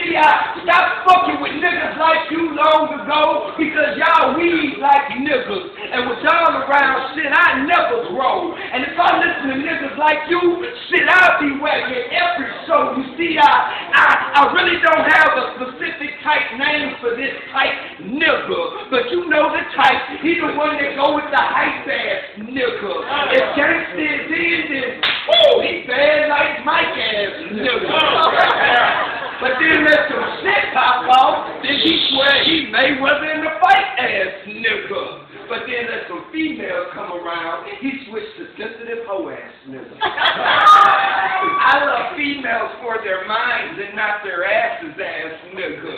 See, I stopped fucking with niggas like you long ago because y'all weed like niggas. And with y'all around, shit, I never grow. And if I listen to niggas like you, shit, I'll be wagging every show. You see, I really don't have a specific type name for this type nigga. But you know the type. He the one that go with the hype ass nigga. If gangsta is in, then woo, he bad like Mike ass nigga. But then let some shit pop off, then he swear he Mayweather in the fight ass nigga. But then let some females come around, he switched to sensitive hoe ass nigga. I love females for their minds and not their asses ass nigga.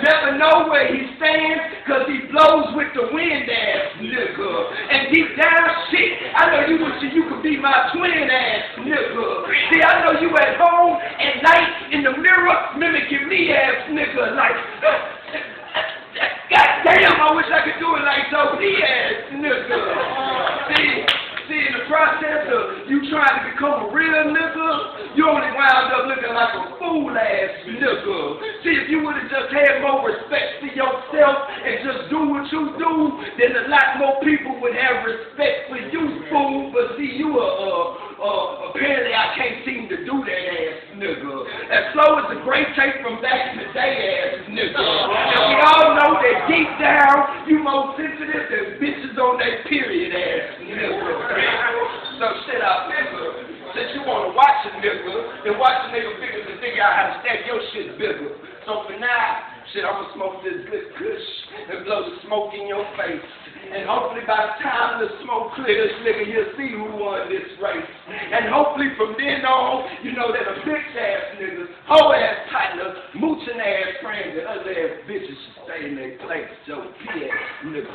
Never know where he stands, cause he blows with the wind ass nigga. And deep down shit, I know you wish you could be my twin ass nigga. See, I know you at home at night in the mirror mimicking me ass nigga like God damn, I wish I could do it like so he ass nigga. See, in the process of you trying to become a real nigga, you only wound up looking like a fool ass nigga. See, if you would have just had more respect for yourself and just do what you do, then a lot more people would have respect for you, fool. But see, you apparently I can't seem to do that ass nigga. As slow as the great tape from back in the day ass nigga. And we all know that deep down, you more sensitive than bitches on their period ass nigga. So shit out nigga. Since you wanna watch a nigga, then watch a nigga figure out how to stack your shit bigger. So for now, shit, I'ma smoke this good kush and blow the smoke in your face. And hopefully by the time the smoke clears, nigga, you'll see who won this race. And hopefully from then on, you know that a bitch ass niggas, hoe ass partners, mooching ass friends, and other ass bitches should stay in their place. So, P.S. nigga.